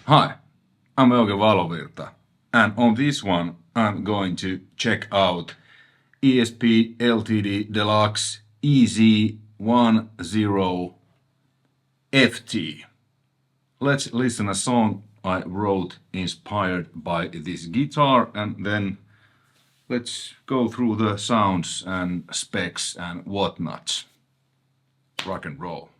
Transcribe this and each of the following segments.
Hi, I'm Euge Valovirta, and on this one I'm going to check out ESP LTD Deluxe EC-01FT. Let's listen a song I wrote inspired by this guitar, and then let's go through the sounds and specs and whatnot. Rock and roll.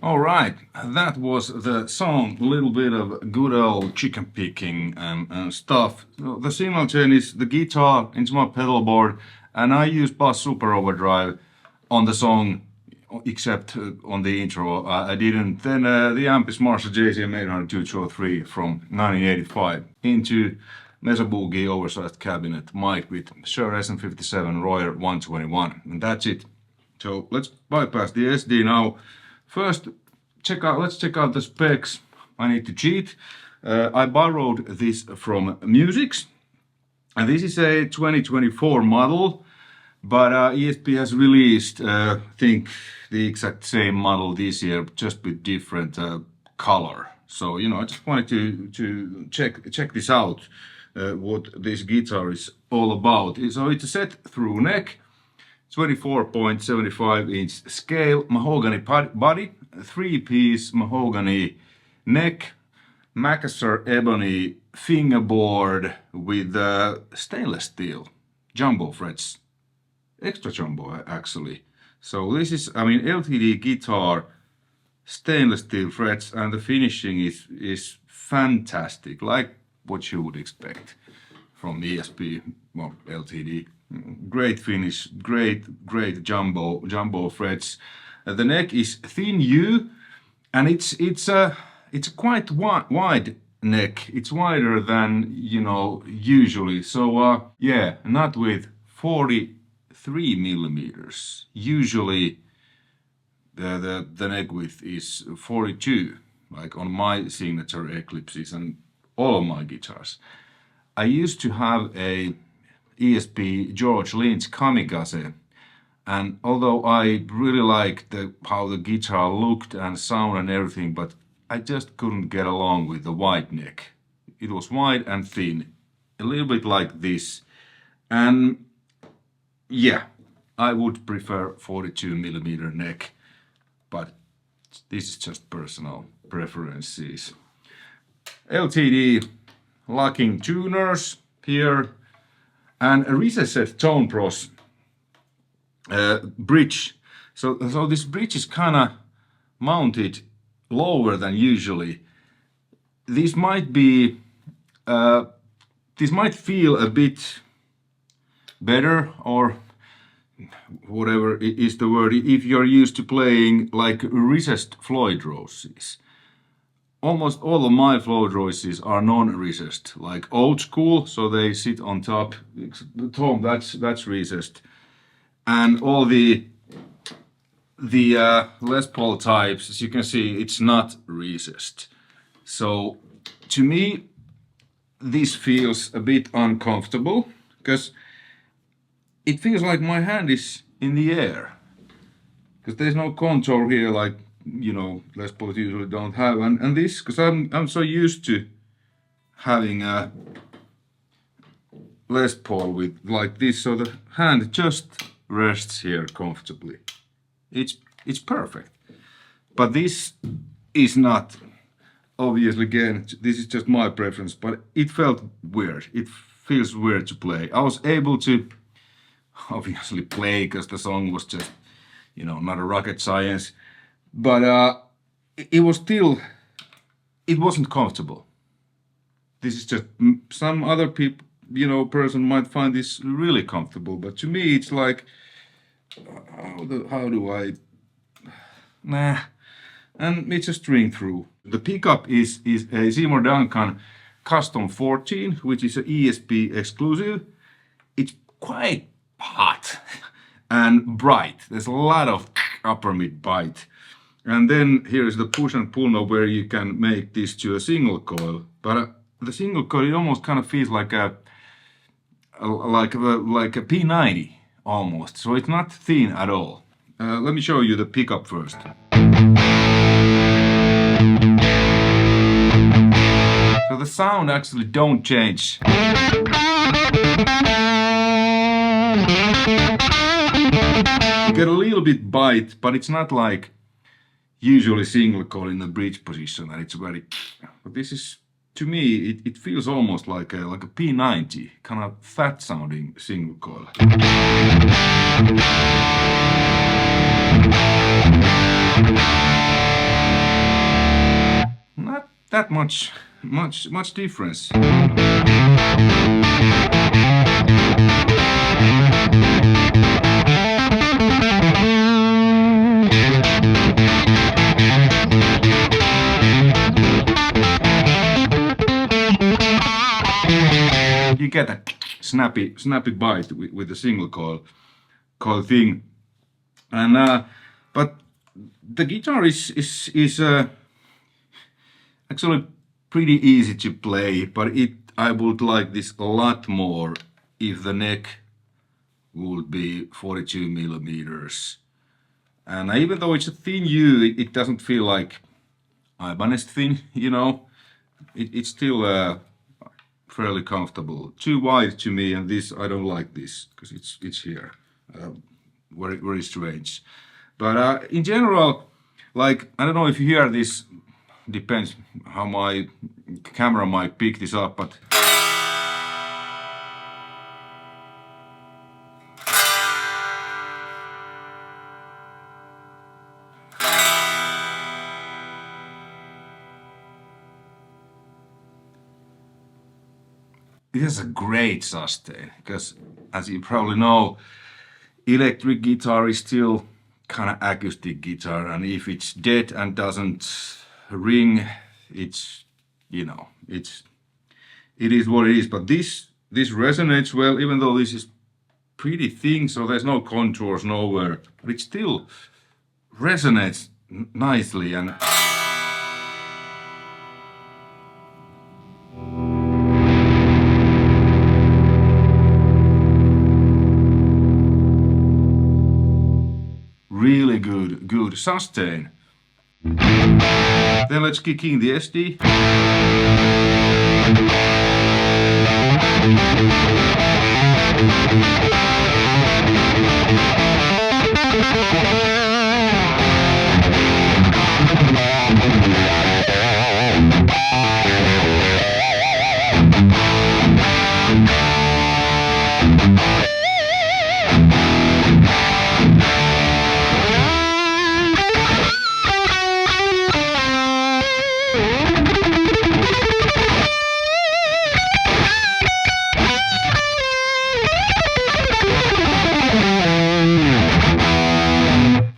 Alright, that was the song, a little bit of good old chicken picking and stuff. So the signal chain is the guitar into my pedal board, and I use bass super overdrive on the song, except on the intro I didn't. Then the amp is Marshall JCM800 203 from 1985 into Mesa Boogie oversized cabinet mic with Shure SM57 Royer 121, and that's it. So let's bypass the SD now. First, let's check out the specs. I need to cheat. I borrowed this from Musics, and this is a 2024 model, but ESP has released, I think, the exact same model this year, just with different color. So, you know, I just wanted to check this out, what this guitar is all about. So it's a set-through neck, 24.75 inch scale, mahogany body, 3-piece mahogany neck, Macassar ebony fingerboard with stainless steel jumbo frets, extra jumbo actually. So this is, I mean, LTD guitar, stainless steel frets, and the finishing is fantastic, like what you would expect from ESP, well, LTD. Great finish, great jumbo frets. The neck is thin U, and it's a quite wide neck. It's wider than, you know, usually. So yeah, not with 43 millimeters. Usually the neck width is 42, like on my signature Eclipses and all of my guitars. I used to have a ESP George Lynch Kamikaze, and although I really liked how the guitar looked and sound and everything, but I just couldn't get along with the wide neck. It was wide and thin, a little bit like this, and yeah, I would prefer 42 millimeter neck, but this is just personal preferences. LTD locking tuners here, and a recessed tone pros bridge. So this bridge is kind of mounted lower than usually. This might be, this might feel a bit better, or whatever is the word, if you're used to playing like recessed Floyd roses. almost all of my float voices are non-recessed, like old school, so they sit on top. The tom, that's recessed, and all the Les Paul types, as you can see, it's not recessed. So to me, this feels a bit uncomfortable because it feels like my hand is in the air, because there's no contour here, like, you know, Les Pauls usually don't have, and this, because I'm so used to having a Les Paul with like this, so the hand just rests here comfortably. It's perfect. But this is not, obviously, again, this is just my preference, but it felt weird. It feels weird to play. I was able to obviously play because the song was just, you know, not a rocket science, but it was still, it wasn't comfortable. This is just, some other people, you know, person might find this really comfortable, but to me it's like, how do I, nah, and it's a string through. The pickup is a Seymour Duncan Custom 14, which is an ESP exclusive. It's quite hot and bright. There's a lot of upper mid bite. And then here is the push and pull knob where you can make this to a single coil. But the single coil, it almost kind of feels like a P90 almost. So it's not thin at all. Let me show you the pickup first. So the sound actually don't change. You get a little bit bite, but it's not like usually single coil in the bridge position, and it's very, but this is, to me, it feels almost like a P90, kind of fat sounding single coil. Not that much difference. You get a snappy bite with the single coil thing, and but the guitar is actually pretty easy to play, but I would like this a lot more if the neck would be 42 millimeters. And even though it's a thin U, it doesn't feel like Ibanez thin, you know. It's still fairly comfortable. Too wide to me, and this, I don't like this because it's here. Very strange. But in general, like, I don't know if you hear this, depends how my camera might pick this up, but it has a great sustain, because as you probably know, electric guitar is still kind of acoustic guitar, and if it's dead and doesn't ring, it's, you know, it is what it is. But this resonates well, even though this is pretty thin, so there's no contours nowhere, but it still resonates nicely. And really good sustain. Then let's kick in the SD.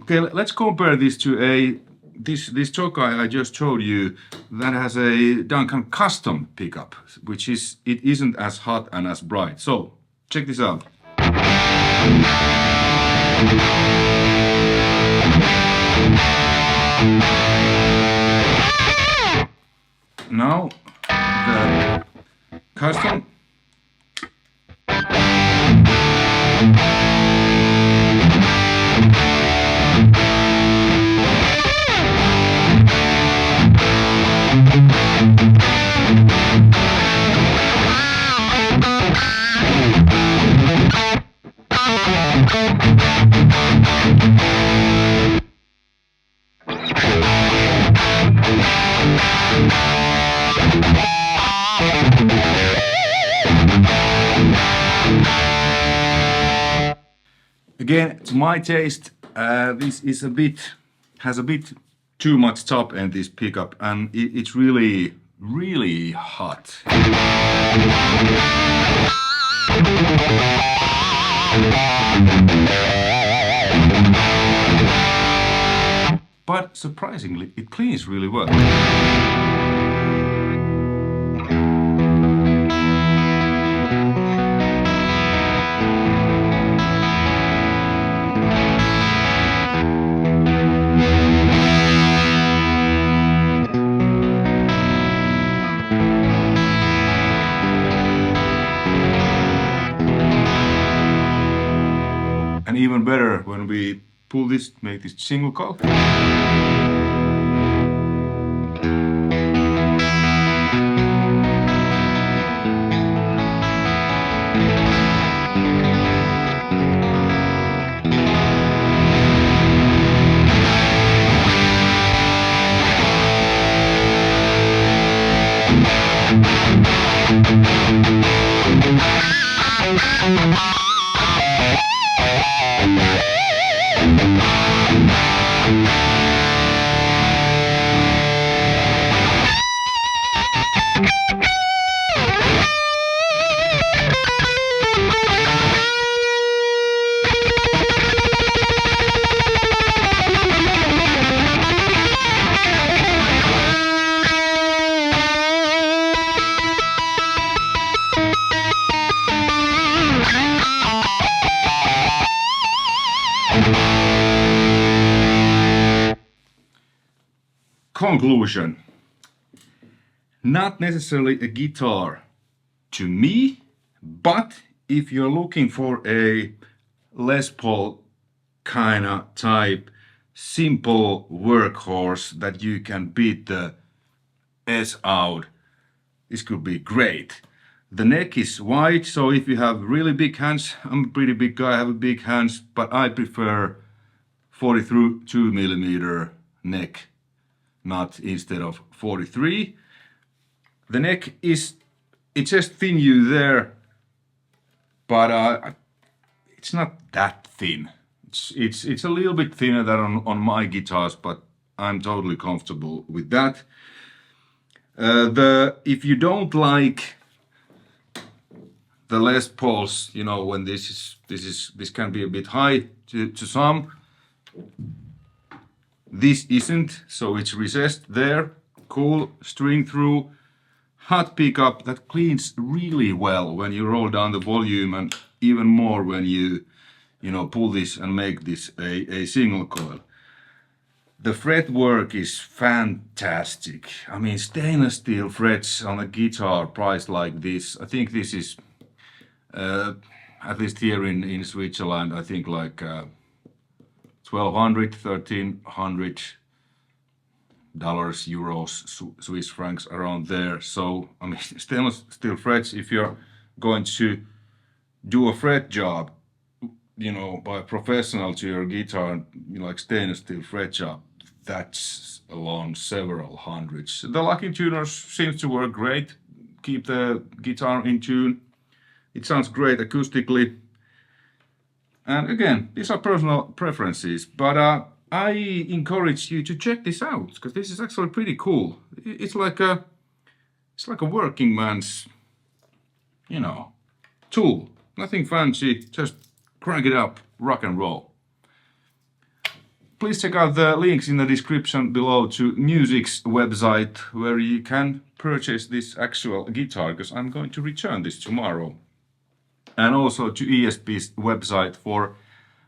Okay, let's compare this to a this Tokai I just showed you, that has a Duncan custom pickup, which is, it isn't as hot and as bright. So check this out. Now the custom. Again, to my taste, this is has a bit too much top end, this pickup, and it's really, really hot. But surprisingly, it cleans really well. And even better when we pull this, make this single coil. Conclusion. Not necessarily a guitar to me, but if you're looking for a Les Paul kind of type, simple workhorse that you can beat the S out, this could be great. The neck is wide, so if you have really big hands, I'm a pretty big guy, I have big hands, but I prefer 42mm neck, not instead of 43. The neck is, it just thin you there, but it's not that thin. It's a little bit thinner than on my guitars, but I'm totally comfortable with that. If you don't like the Les Pauls, you know, when this can be a bit high to some. This isn't, so it's recessed there. Cool string through, hot pickup that cleans really well when you roll down the volume, and even more when you pull this and make this a single coil. The fretwork is fantastic. I mean, stainless steel frets on a guitar priced like this. I think this is, at least here in Switzerland, I think like 1,200, 1,300 dollars, euros, Swiss francs, around there. So, I mean, stainless steel frets, if you're going to do a fret job, you know, by a professional to your guitar, like stainless steel fret job, that's alone several hundreds. The Lucky tuners seems to work great, keep the guitar in tune. It sounds great acoustically. And again, these are personal preferences, but I encourage you to check this out, because this is actually pretty cool. It's like a working man's, tool. Nothing fancy, just crank it up, rock and roll. please check out the links in the description below to Music's website, where you can purchase this actual guitar, because I'm going to return this tomorrow. And also to ESP's website for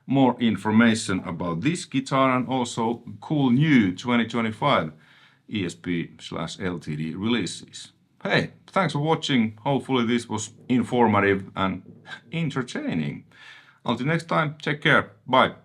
more information about this guitar and also cool new 2025 ESP/LTD releases. Hey, thanks for watching. Hopefully this was informative and entertaining. Until next time, take care. Bye.